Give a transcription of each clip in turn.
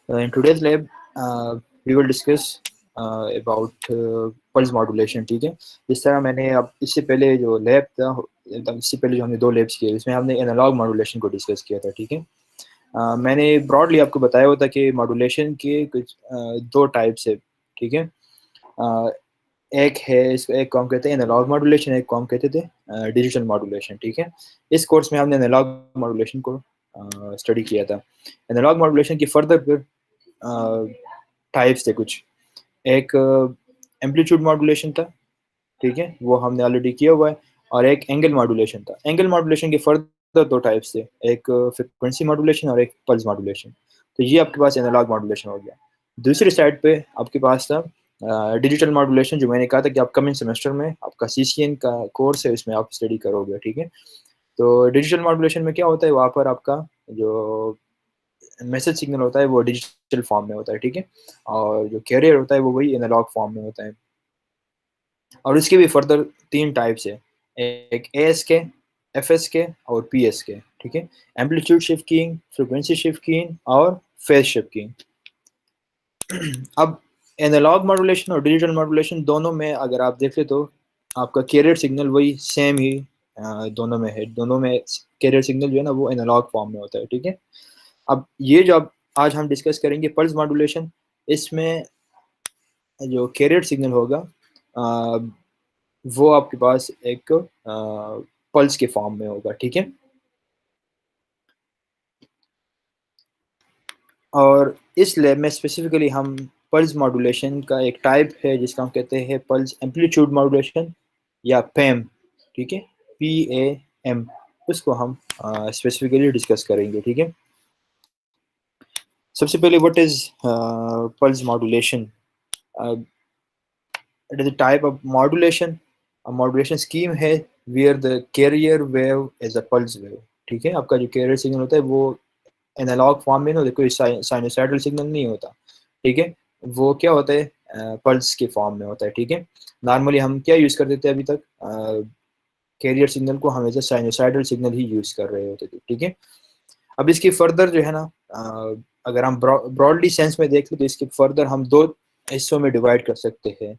In today's lab, we will discuss about pulse modulation. ठीक है, जिस तरह मैंने अब इससे पहले जो लैब था, एकदम इससे पहले जो हमने दो लैब्स किए उसमें हमने एनालॉग मॉड्यूलेशन को डिस्कस किया था. ठीक है, मैंने ब्रॉडली आपको बताया हुआ था कि मॉड्यूलेशन के कुछ दो टाइप्स है. ठीक है, अ, एक है इसको एक को हम कहते हैं एनालॉग मॉड्यूलेशन, एक को हम कहते थे डिजिटल मॉड्यूलेशन. ठीक है, इस कोर्स में हमने एनालॉग मॉड्यूलेशन को स्टडी किया था. एनालॉग मॉड्यूलेशन की फर्दर फिर टाइप्स थे कुछ. एक एम्पलीट्यूड मॉड्यूलेशन था. ठीक है, वो हमने ऑलरेडी किया हुआ है. और एक एंगल मॉड्यूलेशन था. एंगल मॉड्यूलेशन के फर्दर दो टाइप्स थे, एक फ्रिक्वेंसी मॉड्यूलेशन और एक पल्स मॉड्यूलेशन. तो ये आपके पास एनालॉग मॉड्यूलेशन हो गया. दूसरी साइड पे आपके पास था डिजिटल मॉड्यूलेशन, जो मैंने कहा था कि अपकमिंग सेमेस्टर में आपका सीसीएन का कोर्स है, उसमें आप स्टडी करोगे. ठीक है, तो डिजिटल मॉड्यूलेशन में क्या होता है, वहाँ पर आपका जो मैसेज सिग्नल होता है वो डिजिटल फॉर्म में होता है. ठीक है, और जो कैरियर होता है वो वही एनालॉग फॉर्म में होता है. और इसके भी फर्दर तीन टाइप्स है, एक एएस के, एफएस के और पीएस के. ठीक है, amplitude shift keying, frequency shift keying और फेज शिफ्ट कीइंग. अब एनालॉग मॉड्यूलेशन और डिजिटल मॉड्यूलेशन दोनों में अगर आप देखें तो आपका कैरियर सिग्नल वही सेम ही दोनों में है. दोनों में कैरियर सिग्नल जो है ना वो एनालॉग फॉर्म में होता है. ठीक है, अब ये जो अब आज हम डिस्कस करेंगे पल्स मॉड्यूलेशन, इसमें जो कैरियर सिग्नल होगा वो आपके पास एक पल्स के फॉर्म में होगा. ठीक है, और इस लैब में स्पेसिफिकली हम पल्स मॉड्यूलेशन का एक टाइप है जिसका हम कहते हैं पल्स एम्पलीट्यूड मॉड्यूलेशन या पैम. ठीक है, PAM, उसको हम स्पेसिफिकली डिस्कस करेंगे. ठीक है, सबसे पहले what is pulse modulation. It is a type of modulation. A modulation scheme है where the carrier wave is a pulse wave. ठीक है, आपका जो carrier सिग्नल होता है वो एनालॉग फॉर्म में ना, देखो साइनोसाइडल सिग्नल नहीं होता. ठीक है, वो क्या होता है पल्स के फॉर्म में होता है. ठीक है, नॉर्मली हम क्या यूज़ करते थे अभी तक, कैरियर सिग्नल को हमेशा साइनोसाइडल सिग्नल ही यूज़ कर रहे होते थे. ठीक है, अब इसकी फर्दर जो है ना, अगर हम ब्रॉडली सेंस में देख लें तो इसके फर्दर हम दो हिस्सों में डिवाइड कर सकते हैं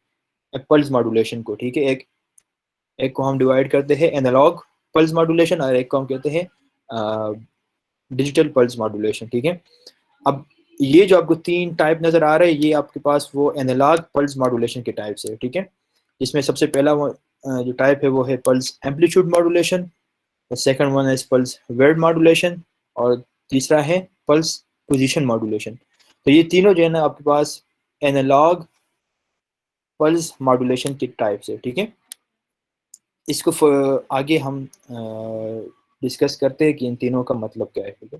पल्स मॉड्यूलेशन को. ठीक है, एक एक को हम डिवाइड करते हैं एनालॉग पल्स मॉड्यूलेशन और एक को हम कहते हैं डिजिटल पल्स मॉड्यूलेशन. ठीक है, अब ये जो आपको तीन टाइप नजर आ रहे हैं ये आपके पास वो एनालॉग पल्स मॉड्यूलेशन के टाइप्स है. ठीक है, इसमें सबसे पहला जो टाइप है वो है pulse amplitude modulation, second one is pulse wave modulation और तीसरा है पल्स पोजीशन मॉड्यूलेशन. तो ये तीनों जो है ना आपके पास एनालॉग पल्स मॉड्यूलेशन के टाइप्स है. ठीक है, इसको आगे हम डिस्कस करते हैं कि इन तीनों का मतलब क्या है. ठीक है,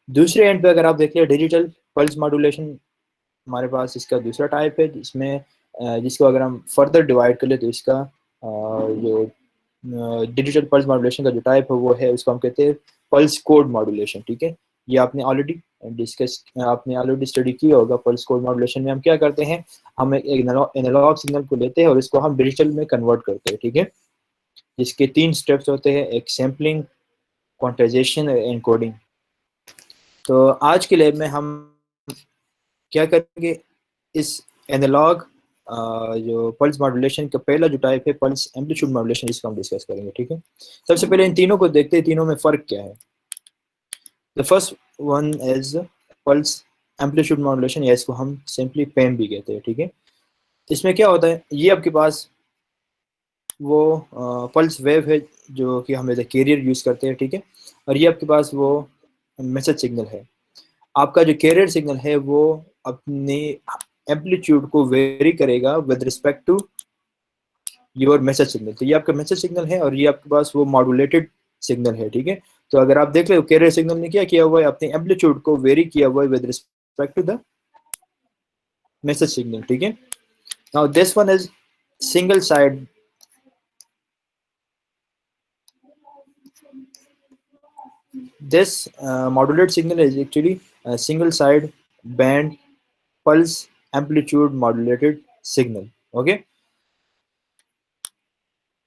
दूसरे एंड पे अगर आप देख लें डिजिटल पल्स मॉड्यूलेशन, हमारे पास इसका दूसरा टाइप है जिसमें जिसको अगर हम फर्दर डिवाइड कर ले तो इसका जो डिजिटल पल्स मॉड्यूलेशन का जो टाइप है वो है उसको हम कहते हैं पल्स कोड मॉड्यूलेशन. ठीक है, ये आपने ऑलरेडी डिस्कस आपने ऑलरेडी स्टडी किया होगा. पल्स कोड मॉड्यूलेशन में हम क्या करते हैं, हम एक एनालॉग सिग्नल को लेते हैं और इसको हम डिजिटल में कन्वर्ट करते हैं. ठीक है, जिसके तीन स्टेप्स होते हैं, एक सैम्पलिंग, क्वांटाइजेशन और एनकोडिंग. तो आज के लैब में हम क्या करेंगे, इस एनालॉग जो पल्स मॉड्यूलेशन का पहला जो टाइप है पल्स एम्पलीट्यूड मॉड्यूलेशन, इसको हम डिस्कस करेंगे. ठीक है, सबसे पहले इन तीनों को देखते हैं, तीनों में फ़र्क क्या है. The first one is pulse amplitude modulation या इसको हम सिंपली पैम भी कहते हैं. ठीक है, इसमें क्या होता है, ये आपके पास वो पल्स वेव है जो कि हम एज ए कैरियर यूज़ करते हैं. ठीक है, और ये आपके पास वो मैसेज सिग्नल है. आपका जो कैरियर सिग्नल है वो अपने एम्पलीट्यूड को वेरी करेगा with respect to your message signal. तो ये आपका मैसेज सिग्नल है और ये आपके पास वो मॉड्यूलेटेड सिग्नल है. ठीक है, तो अगर आप देख ले कैरियर सिग्नल ने क्या किया हुआ है, अपने एम्पलीट्यूड को वेरी किया हुआ है with respect to the message signal. ठीक है, now this one is single side. This modulated signal is actually a single side band pulse amplitude modulated signal. Okay,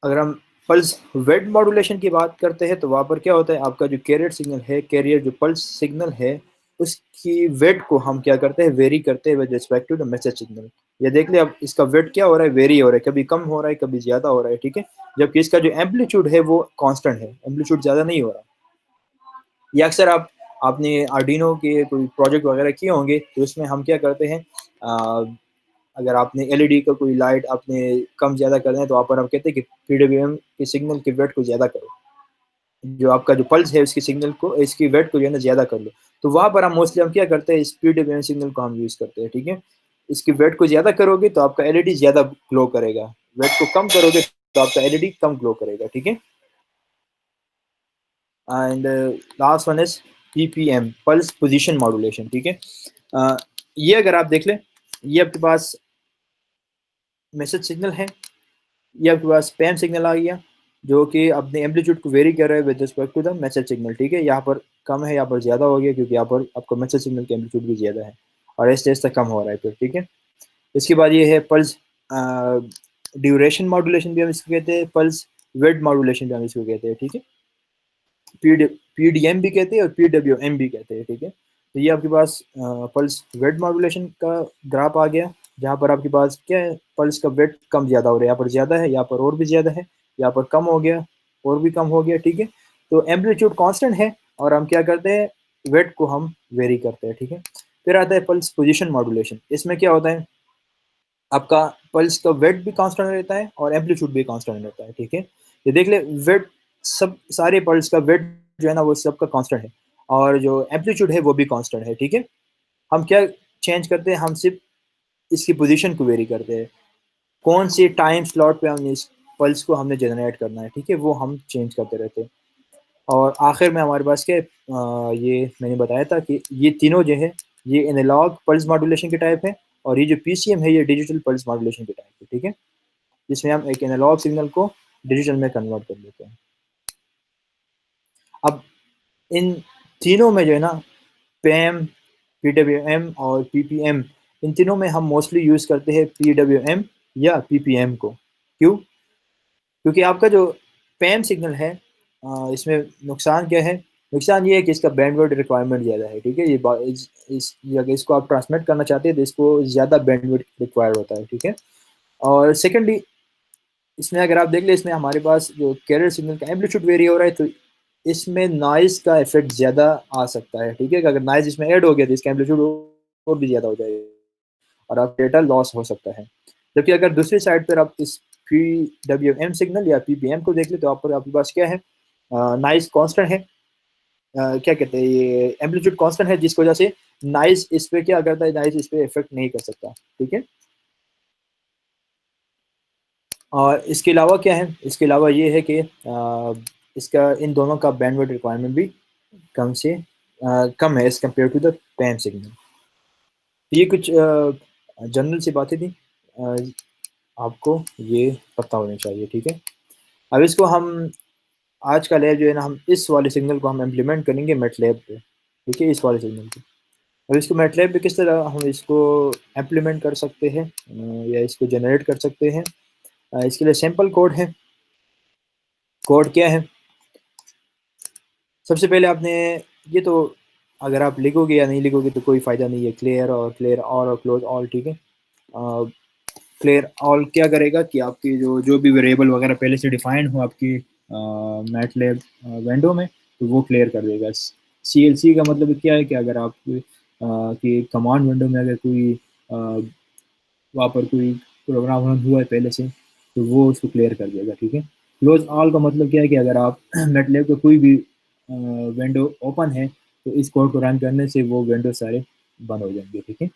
अगर हम पल्स वेड मॉड्यूलेशन की बात करते हैं तो वहाँ पर क्या होता है, आपका जो कैरियर सिग्नल है, कैरियर जो पल्स सिग्नल है उसकी वेट को हम क्या करते हैं, वेरी करते हैं with respect to the message signal. ये देख ले अब इसका वेट क्या हो रहा है, वेरी हो रहा है, कभी कम हो रहा है कभी ज्यादा हो रहा है, ठीक है। जबकि इसका जो एम्पलीट्यूड है वो कांस्टेंट है, एम्पलीट्यूड ज्यादा नहीं हो रहा। ये अक्सर आपने आर्डिनो के कोई प्रोजेक्ट वगैरह किए होंगे, तो उसमें हम क्या करते हैं, अगर आपने एलईडी का कोई लाइट आपने कम ज़्यादा करना है तो वहाँ पर हम कहते हैं कि पीडब्ल्यूएम के सिग्नल के वेट को ज़्यादा करो, जो आपका जो पल्स है उसके सिग्नल को, इसकी वेट को जो है ना ज़्यादा कर लो। तो वहाँ पर हम मोस्टली हम क्या करते हैं, इस पीडब्ल्यूएम सिग्नल को हम यूज़ करते हैं, ठीक है। इसकी वेट को ज़्यादा करोगे तो आपका एलईडी ज़्यादा ग्लो करेगा, वेट को कम करोगे तो आपका एलईडी कम ग्लो करेगा, ठीक है। And last one is ppm, pulse position modulation, ठीक है। ये अगर आप देख लें, ये आपके पास मैसेज सिग्नल है, ये आपके पास पैम सिग्नल आ गया जो कि अपने एम्पलीट्यूड को वेरी कर रहा है with respect to the message signal, ठीक है। यहाँ पर कम है, यहाँ पर ज़्यादा हो गया क्योंकि यहाँ पर आपको मैसेज सिग्नल का एम्पलीट्यूड भी ज़्यादा है और ऐसे ऐसे कम हो रहा है फिर, ठीक है। इसके बाद ये है पल्स ड्यूरेशन मॉड्यूलेशन भी हम इसको कहते हैं, पल्स वेट मॉड्यूलेशन भी हम इसको कहते हैं, ठीक है। पीडीएम भी कहते हैं और पीडब्ल्यूएम भी कहते हैं, ठीक है। तो ये आपके पास पल्स वेट मॉड्यूलेशन का ग्राफ आ गया, जहाँ पर आपके पास क्या है, पल्स का वेट कम ज़्यादा हो रहा है, यहाँ पर ज़्यादा है, यहाँ पर और भी ज़्यादा है, यहाँ पर कम हो गया और भी कम हो गया, ठीक है। तो एम्पलीट्यूड कांस्टेंट है और हम क्या करते हैं, वेट को हम वेरी करते हैं, ठीक है। फिर आता है पल्स पोजिशन मॉड्यूलेशन। इसमें क्या होता है, आपका पल्स का वेट भी कांस्टेंट रहता है और एम्पलीट्यूड भी कांस्टेंट रहता है, ठीक है। ये देख ले, वेट सब सारे पल्स का वेट जो है ना वो सबका कांस्टेंट है और जो एम्पलीट्यूड है वो भी कांस्टेंट है, ठीक है। हम क्या चेंज करते हैं, हम सिर्फ इसकी पोजीशन को वेरी करते हैं, कौन से टाइम स्लॉट पे हमने इस पल्स को हमने जनरेट करना है, ठीक है, वो हम चेंज करते रहते हैं। और आखिर में हमारे पास क्या है, ये मैंने बताया था कि ये तीनों जो है ये एनालॉग पल्स मॉड्यूलेशन के टाइप है और ये जो पीसीएम है ये डिजिटल पल्स मॉड्यूलेशन के टाइप है, ठीक है, जिसमें हम एक एनालॉग सिग्नल को डिजिटल में कन्वर्ट कर लेते हैं। अब इन तीनों में जो है ना, पैम, पीडब्ल्यूएम और पीपीएम, इन तीनों में हम मोस्टली यूज़ करते हैं पीडब्ल्यूएम या पीपीएम को। क्यों? क्योंकि आपका जो पैम सिग्नल है, इसमें नुकसान क्या है, नुकसान ये है कि इसका बैंडविड्थ रिक्वायरमेंट ज़्यादा है, ठीक है। ये अगर इसको आप ट्रांसमिट करना चाहते हैं तो इसको ज़्यादा बैंडविड्थ रिक्वायर होता है, ठीक है। और सेकेंडली इसमें अगर आप देख लें, इसमें हमारे पास जो कैरियर सिग्नल का एम्पलीट्यूड वेरी हो रहा है तो इसमें नॉइज़ का इफेक्ट ज़्यादा आ सकता है, ठीक है। अगर नॉइज़ इसमें ऐड हो गया तो इसका एम्पलीट्यूड और भी ज़्यादा हो जाएगा और आप डेटा लॉस हो सकता है। जबकि अगर दूसरी साइड पर आप इस पीडब्ल्यूएम सिग्नल या पीपीएम को देख लें तो आपके पास क्या है, नॉइज़ कांस्टेंट है, क्या कहते हैं, ये एम्पलीट्यूड कांस्टेंट है, जिसकी वजह से नॉइज़ इस पे क्या करता है, नॉइज़ इस पे इफेक्ट नहीं कर सकता, ठीक है। और इसके अलावा क्या है, इसके अलावा ये है कि इसका इन दोनों का बैंडविड्थ रिक्वायरमेंट भी कम से कम है as compared to the PAM signal. ये कुछ जनरल सी बातें थी, अ, आपको ये पता होनी चाहिए, ठीक है। अब इसको हम आज का लैब जो है ना, हम इस वाले सिग्नल को हम इम्प्लीमेंट करेंगे मैटलैब पे, ठीक है, इस वाले सिग्नल पे। अब इसको मैटलैब पे किस तरह हम इसको इम्प्लीमेंट कर सकते हैं या इसको जनरेट कर सकते हैं, इसके लिए सिंपल कोड है। कोड क्या है, सबसे पहले आपने ये तो, अगर आप लिखोगे या नहीं लिखोगे तो कोई फ़ायदा नहीं है, क्लियर और क्लोज ऑल, ठीक है। क्लियर ऑल क्या करेगा कि आपकी जो भी वेरिएबल वगैरह पहले से डिफाइंड हो आपकी मैटलैब विंडो में, तो वो क्लियर कर देगा। सीएलसी का मतलब क्या है कि अगर आप की कमांड विंडो में अगर कोई वहाँ पर कोई प्रोग्राम रन हुआ है पहले से तो वो उसको क्लियर कर देगा, ठीक है। क्लोज ऑल का मतलब क्या है कि अगर आप मैटलैब का कोई भी विंडो ओपन है तो इस कोड को रन करने से वो विंडो सारे बंद हो जाएंगे, ठीक है।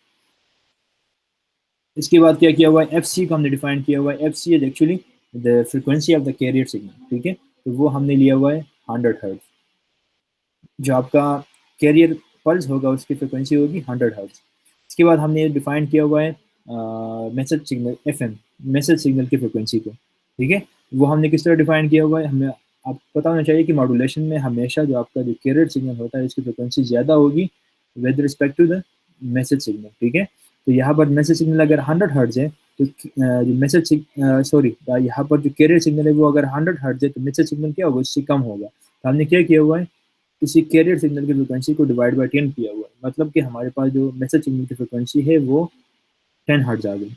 इसके बाद क्या किया हुआ है, एफ सी को हमने डिफाइन किया हुआ है। F C is actually the frequency of the carrier signal, ठीक है। तो वो हमने लिया हुआ है 100 हर्ट्ज। जो आपका कैरियर पल्स होगा उसकी फ्रिक्वेंसी होगी 100 हर्ट्ज। इसके बाद हमने डिफाइन किया हुआ है message signal, F M, message signal की फ्रिक्वेंसी को, ठीक है। वो हमने किस तरह डिफाइन किया हुआ है, हमें आपको पता होना चाहिए कि मॉड्यूलेशन में हमेशा जो आपका जो कैरियर सिग्नल होता है उसकी फ्रिक्वेंसी ज़्यादा होगी with respect to the message signal, ठीक है। तो यहाँ पर मैसेज सिग्नल अगर 100 हर्ट्ज है तो जो मैसेज सॉरी यहाँ पर जो कैरियर सिग्नल है वो अगर 100 हर्ट्ज है तो मैसेज सिग्नल क्या होगा, उससे कम होगा। तो हमने क्या किया हुआ है, इसी कैरियर सिग्नल की फ्रिक्वेंसी को डिवाइड बाई 10 किया हुआ है, मतलब कि हमारे पास जो मैसेज सिग्नल की फ्रिक्वेंसी है वो 10 हर्ट्ज आ गई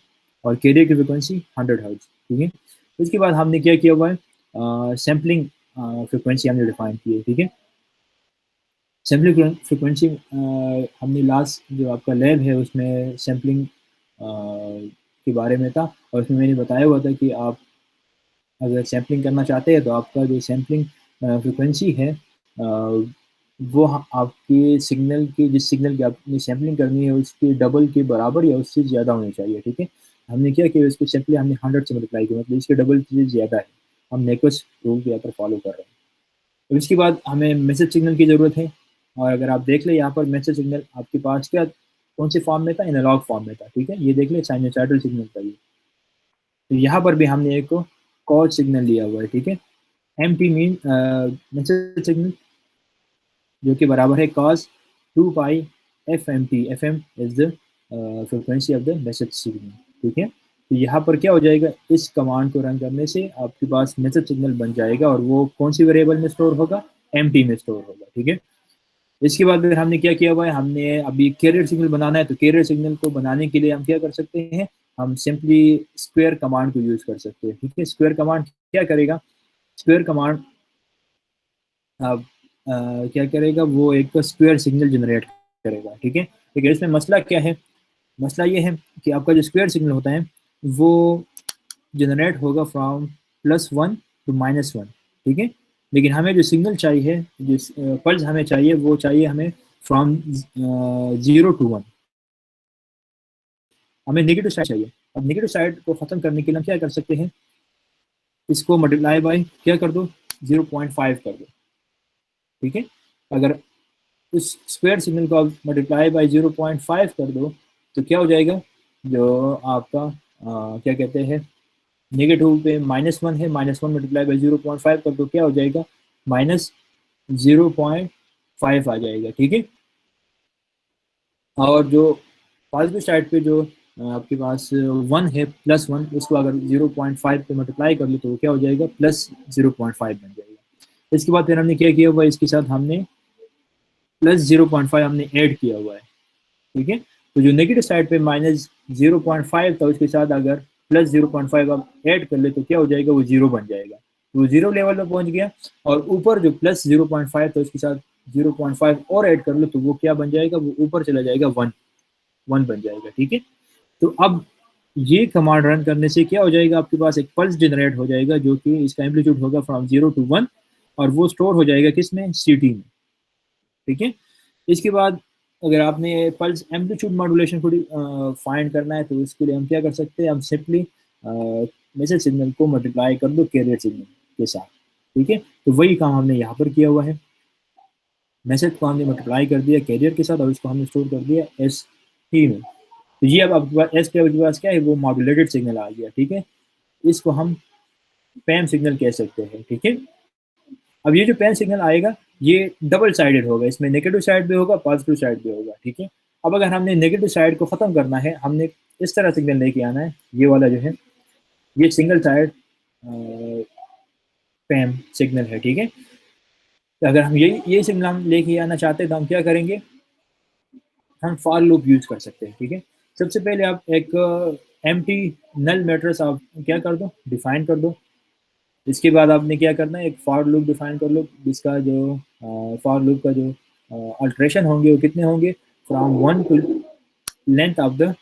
और कैरियर की फ्रिक्वेंसी 100 हर्ट्ज, ठीक है। उसके बाद हमने क्या किया हुआ है, सैम्पलिंग फ्रिक्वेंसी हमने डिफाइन की है, ठीक है। सैम्पलिंग फ्रिक्वेंसी हमने लास्ट जो आपका लैब है उसमें सैम्पलिंग के बारे में था, और उसमें मैंने बताया हुआ था कि आप अगर सैम्पलिंग करना चाहते हैं तो आपका जो सैम्पलिंग फ्रिक्वेंसी है वो आपके सिग्नल की, जिस सिग्नल की आपने सैम्पलिंग करनी है उसके डबल के बराबर या उससे ज़्यादा होनी चाहिए, ठीक है। हमने क्या किया, इसको सिंपली हमने 100 से मल्टीप्लाई किया, मतलब इसके डबल से ज़्यादा है। हम नेक्वेस्ट रूल के यहाँ पर फॉलो कर रहे हैं। तो इसके बाद हमें मैसेज सिग्नल की ज़रूरत है, और अगर आप देख लें यहाँ पर मैसेज सिग्नल आपके पास क्या कौन से फॉर्म में था, एनालॉग फॉर्म में था, ठीक है। ये देख लें साइनोसॉइडल सिग्नल था ये। तो यहाँ पर भी हमने एक कॉज सिग्नल लिया हुआ है, ठीक है। M T mean message signal जो कि बराबर है cos 2 pi F M T. F M is the frequency of the message signal, ठीक है। तो यहाँ पर क्या हो जाएगा, इस कमांड को रन करने से आपके पास मैसेज सिग्नल बन जाएगा, और वो कौन सी वेरिएबल में स्टोर होगा, एम टी में स्टोर होगा, ठीक है। इसके बाद फिर हमने क्या किया हुआ है, हमने अभी कैरियर सिग्नल बनाना है, तो कैरियर सिग्नल को बनाने के लिए हम क्या कर सकते हैं, हम सिंपली स्क्वायर कमांड को यूज कर सकते हैं, ठीक है। स्क्वायर कमांड क्या करेगा, स्क्वायर कमांड अब क्या करेगा, वो एक स्क्वायर सिग्नल जनरेट करेगा, ठीक है। लेकिन इसमें मसला क्या है, मसला ये है कि आपका जो स्क्वायर सिग्नल होता है वो जनरेट होगा फ्रॉम +1 टू -1, ठीक है। लेकिन हमें जो सिग्नल चाहिए, जो पल्स हमें चाहिए, वो चाहिए हमें फ्रॉम 0 टू 1। हमें नेगेटिव साइड चाहिए। अब नेगेटिव साइड को ख़त्म करने के लिए हम क्या कर सकते हैं, इसको मल्टीप्लाई बाय क्या कर दो, 0.5 कर दो, ठीक है। अगर उस स्क्वायर सिग्नल को आप मल्टीप्लाई बाय 0.5 कर दो तो क्या हो जाएगा, जो आपका क्या कहते हैं, नेगेटिव पे -1 है, -1 मल्टीप्लाई बाय 0.5 कर दो, क्या हो जाएगा, -0.5 आ जाएगा, ठीक है। और जो पॉजिटिव साइड पे जो आपके पास 1 है, +1, उसको अगर 0.5 पे मल्टीप्लाई कर लो तो क्या हो जाएगा, +0.5 बन जाएगा। इसके बाद फिर हमने क्या किया हुआ है, इसके साथ हमने +0.5 हमने ऐड किया हुआ है, ठीक है। तो जो नेगेटिव साइड पे -0.5 था उसके साथ अगर +0.5 आप ऐड कर ले तो क्या हो जाएगा, वो 0 बन जाएगा। तो वो 0 लेवल में पहुंच गया, और ऊपर जो +0.5 था उसके साथ 0.5 और ऐड कर लो तो वो क्या बन जाएगा, वो ऊपर चला जाएगा, 1 बन जाएगा, ठीक है। तो अब ये कमांड रन करने से क्या हो जाएगा, आपके पास एक पल्स जनरेट हो जाएगा जो कि इसका एम्पलीट्यूड होगा फ्रॉम 0 टू 1, और वो स्टोर हो जाएगा किसमें, सीटी में, ठीक है। इसके बाद अगर आपने पल्स एम्पलीट्यूड मॉड्यूलेशन को फाइंड करना है तो इसके लिए हम क्या कर सकते हैं, हम सिंपली मैसेज सिग्नल को मल्टीप्लाई कर दो कैरियर सिग्नल के साथ, ठीक है। तो वही काम हमने यहाँ पर किया हुआ है, मैसेज को हमने मल्टीप्लाई कर दिया कैरियर के साथ और इसको हमने स्टोर कर दिया एस टी में। तो ये अब आपके पास एस के आपके पास क्या है, वो मॉड्यूलेटेड सिग्नल आ गया, ठीक है। इसको हम पैम सिग्नल कह सकते हैं, ठीक है। अब ये जो पैन सिग्नल आएगा ये डबल साइडेड होगा, इसमें नेगेटिव साइड भी होगा, पॉजिटिव साइड भी होगा, ठीक है। अब अगर हमने नेगेटिव साइड को ख़त्म करना है, हमने इस तरह सिग्नल लेके आना है, ये वाला जो है ये सिंगल साइड पैम सिग्नल है, ठीक है। तो अगर हम ये सिग्नल हम लेके आना चाहते हैं तो हम क्या करेंगे, हम फॉर लूप यूज कर सकते हैं, ठीक है। सबसे पहले आप एक एम्प्टी नल मैट्रिक्स आप क्या कर दो, डिफाइन कर दो। इसके बाद आपने क्या करना है, एक फॉर लूप डिफाइन कर लो, जिसका जो फॉर लूप का जो अल्ट्रेशन होंगे वो कितने होंगे, from 1 to length of the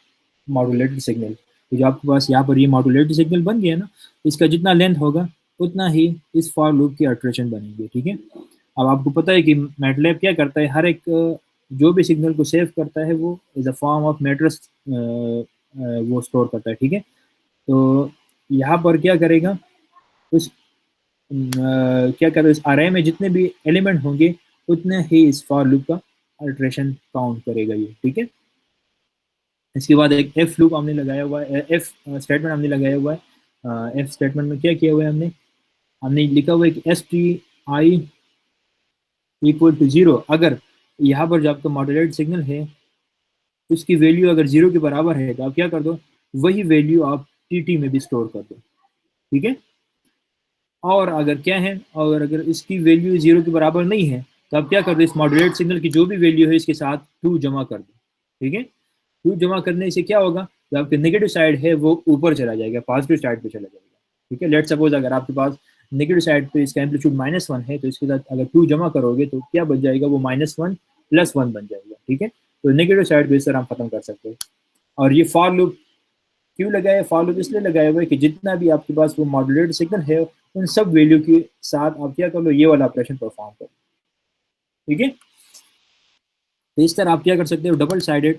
modulated signal. तो जो आपके पास यहाँ पर ये मॉड्यूलेटेड सिग्नल बन गया ना, इसका जितना लेंथ होगा उतना ही इस फॉर लूप की अल्ट्रेशन बनेंगे, ठीक है। अब आपको पता है कि मैटलैब क्या करता है, हर एक जो भी सिग्नल को सेव करता है वो is a form of matrix वो स्टोर करता है, ठीक है। तो यहाँ पर क्या करेगा, उस क्या करें, इस अरे में जितने भी एलिमेंट होंगे उतने ही इस फॉर लूप का अल्ट्रेशन काउंट करेगा ये, ठीक है। इसके बाद एक एफ लूप हमने लगाया हुआ है, एफ स्टेटमेंट हमने लगाया हुआ है। एफ स्टेटमेंट में क्या किया हुआ है, हमने लिखा हुआ है कि S T I equal to 0। अगर यहाँ पर जो आपका मॉड्यूलेटेड सिग्नल है उसकी वैल्यू अगर 0 के बराबर है तो आप क्या कर दो, वही वैल्यू आप टी में भी स्टोर कर दो, ठीक है। और अगर क्या है, और अगर इसकी वैल्यू 0 के बराबर नहीं है तो आप क्या कर दो, इस मॉड्यूलेट सिग्नल की जो भी वैल्यू है इसके साथ 2 जमा कर दो, ठीक है। 2 जमा करने से क्या होगा, जो आपके नेगेटिव साइड है वो ऊपर चला जाएगा, पॉजिटिव साइड पे चला जाएगा, ठीक है। लेट सपोज अगर आपके पास नेगेटिव साइड पे इसका एम्पलीट्यूड -1 है, तो इसके साथ अगर 2 जमा करोगे तो क्या बन जाएगा, वो -1 + 1 बन जाएगा, ठीक है। तो नेगेटिव साइड पे इस तरह हम खत्म कर सकते हैं। और ये फॉर लूप क्यों लगाया, फॉर लूप इसलिए लगाया हुआ है कि जितना भी आपके पास वो मॉड्यूलेट सिग्नल है उन सब वैल्यू के साथ आप क्या कर लो, ये वाला ऑपरेशन परफॉर्म करो, ठीक है। तो इस तरह आप क्या कर सकते हो, डबल साइडेड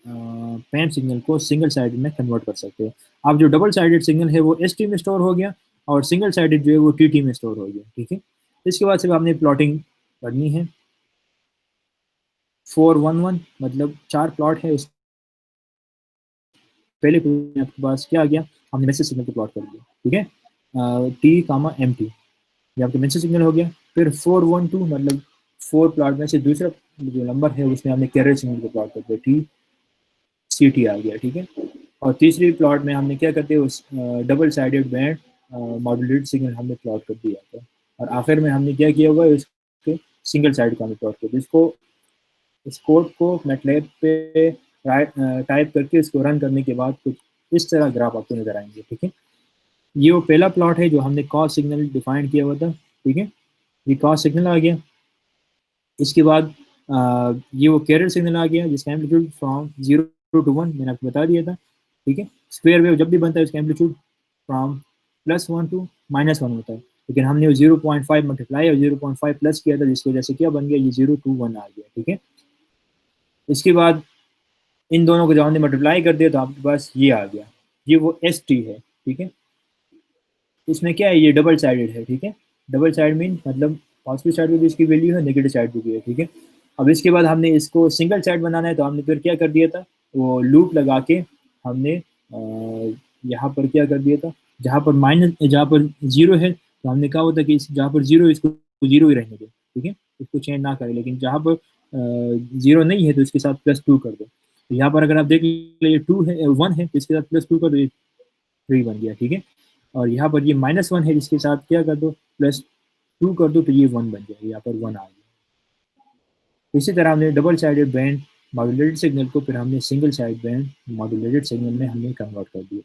पैम सिग्नल को सिंगल साइडेड में कन्वर्ट कर सकते हो। अब जो डबल साइडेड सिग्नल है वो ST में स्टोर हो गया और सिंगल साइडेड जो है वो TT में स्टोर हो गया, ठीक है। इसके बाद सिर्फ आपने प्लॉटिंग करनी है, 411 मतलब 4 प्लॉट है। पहले आपके पास क्या आ गया, हमने मैसेज सिग्नल को प्लॉट कर दिया, ठीक है, T, MT, ये आपका मैसेज सिग्नल हो गया। फिर 412 मतलब 4 प्लॉट में से दूसरा जो नंबर है उसमें हमने कैरियर सिग्नल को प्लॉट कर दिया, TCT आ गया, ठीक है। और तीसरी प्लॉट में हमने क्या करते हैं, उस double sided band modulated signal हमने प्लॉट कर दिया था। और आखिर में हमने क्या किया हुआ है, इसके सिंगल साइड का हमने प्लॉट कर दिया। इसको इस कोड को मैटलैब पे टाइप करके इसको रन करने के बाद कुछ इस तरह ग्राफ आपको नजर आएंगे, ठीक है। ये वो पहला प्लॉट है जो हमने कॉस्ट सिग्नल डिफाइन किया हुआ था, ठीक है। ये कॉस्ट सिग्नल आ गया। इसके बाद ये वो कैरियर सिग्नल आ गया जिसका एम्पलीट्यूड फ्रॉम 0 to 1 मैंने आपको बता दिया था, ठीक है। स्क्वायर वेव जब भी बनता है उसका एम्पलीट्यूड फ्रॉम +1 to -1 होता है, लेकिन हमने वो 0.5 मल्टीप्लाई और 0.5 प्लस किया था जिसकी वजह से क्या बन गया, ये 0 to 1 आ गया, ठीक है। इसके बाद इन दोनों को जब हमने मल्टीप्लाई कर दिया तो आपके पास ये आ गया, ये वो ST है, ठीक है। इसमें क्या है, ये डबल साइडेड है, ठीक है। डबल साइड मीन मतलब पॉजिटिव साइड पे भी इसकी वैल्यू है, नेगेटिव साइड पे भी है, ठीक है। अब इसके बाद हमने इसको सिंगल साइड बनाना है तो हमने फिर क्या कर दिया था, वो लूप लगा के हमने यहाँ पर क्या कर दिया था, जहाँ पर 0 है तो हमने कहा होता कि जहाँ पर 0 इसको 0 ही रहने दो, ठीक है, इसको चेंज ना करें। लेकिन जहाँ पर 0 नहीं है तो इसके साथ +2 कर दो। तो यहाँ पर अगर आप देख लीजिए 2 है 1 है तो इसके साथ +2 कर दो, 3 बन गया, ठीक है। और यहाँ पर ये -1 है जिसके साथ क्या कर दो, +2 कर दो तो ये 1 बन जाएगा, यहाँ पर 1 आ गया। इसी तरह हमने double sided band modulated signal को फिर हमने single side band modulated signal में हमने कन्वर्ट कर दिया,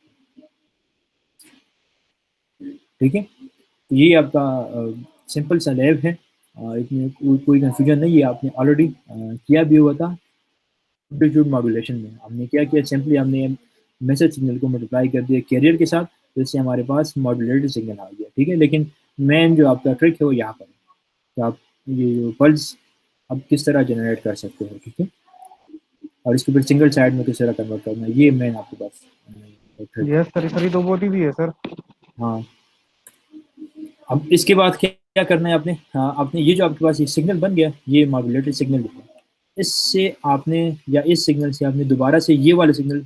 ठीक है। तो ये आपका सिंपल सा लैब है, इसमें कोई कंफ्यूजन नहीं है, आपने ऑलरेडी किया भी हुआ था एम्पलीट्यूड मॉड्यूलेशन में। हमने क्या किया, सिंपली हमने मैसेज सिग्नल को मल्टीप्लाई कर दिया कैरियर के साथ, जिससे हमारे पास मॉड्यूलेटेड सिग्नल आ गया, ठीक है। लेकिन मेन जो आपका ट्रिक है वो यहाँ पर है कि आप ये जो पल्स अब किस तरह जनरेट कर सकते हो, ठीक है, और इसको फिर सिंगल साइड में किस तरह कन्वर्ट करना है, ये मेन आपके पास ट्रिक है। यस सर, सर तो बहुत ही है सर। हाँ, अब इसके बाद क्या करना है आपने, हाँ आपने ये जो आपके पास ये सिग्नल बन गया, ये मॉड्यूलेटेड सिग्नल है, इससे आपने या इस सिग्नल से आपने दोबारा से ये वाले सिग्नल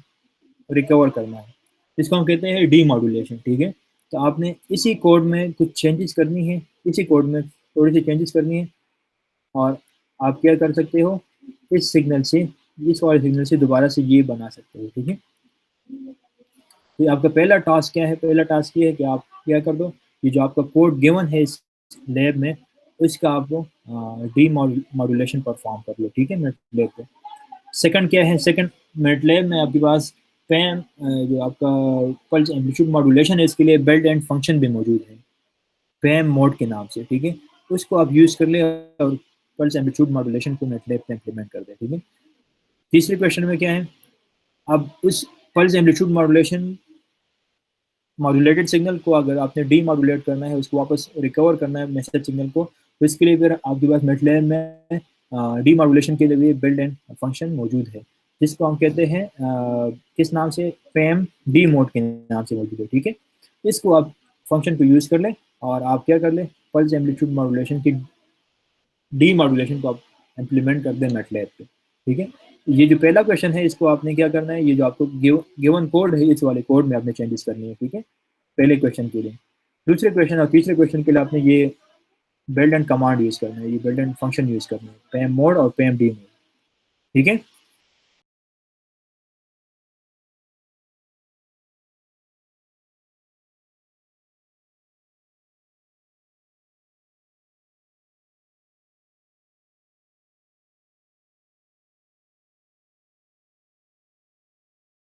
रिकवर करना है, इसको हम कहते हैं डीमॉड्यूलेशन, ठीक है। तो आपने इसी कोड में कुछ चेंजेस करनी है, इसी कोड में थोड़ी सी चेंजेस करनी है, और आप क्या कर सकते हो, इस सिग्नल से इस वाले सिग्नल से दोबारा से ये बना सकते हो, ठीक है। तो आपका पहला टास्क क्या है, पहला टास्क ये है कि आप क्या कर दो, ये जो आपका कोड गिवन है इस लैब में इसका आप डी मॉड्यूलेशन परफॉर्म कर लो, ठीक है, मैटलैब पे। सेकंड क्या है, सेकंड मैटलैब में आपके पास पैम जो आपका पल्स एम्पलीट्यूड मॉड्यूलेशन है इसके लिए बिल्ट एंड फंक्शन भी मौजूद है, पैम मोड के नाम से, ठीक है। उसको आप यूज़ कर ले और पल्स एम्पलीट्यूड मॉड्यूलेशन को मैटलैब पे इम्प्लीमेंट कर दे, ठीक है। तीसरे क्वेश्चन में क्या है, अब उस पल्स एम्पलीट्यूड मॉड्यूलेटेड सिग्नल को अगर आपने डी मॉड्यूलेट करना है, उसको वापस रिकवर करना है मैसेज सिग्नल को, तो इसके लिए फिर आपके पास मैटलैब में डी मॉड्यूलेशन के लिए बिल्ड एंड फंक्शन मौजूद है, जिसको हम कहते हैं किस नाम से, पैम डी मोड के नाम से मौजूद है, ठीक है। इसको आप फंक्शन को यूज़ कर लें और आप क्या कर लें, पल्स एम्पलीट्यूड मॉड्यूलेशन की डी मॉड्यूलेशन को आप इम्प्लीमेंट कर दें मैटलैब पे, ठीक है। ये जो पहला क्वेश्चन है इसको आपने क्या करना है, ये जो आपको गिवन कोड है इस वाले कोड में आपने चेंजेस करनी है, ठीक है, पहले क्वेश्चन के लिए। दूसरे क्वेश्चन और तीसरे क्वेश्चन के लिए आपने ये बिल्ड एंड कमांड यूज़ करना है, ये बिल्ड एंड फंक्शन यूज़ करना है, पैम मोड और पैम डी मोड, ठीक है।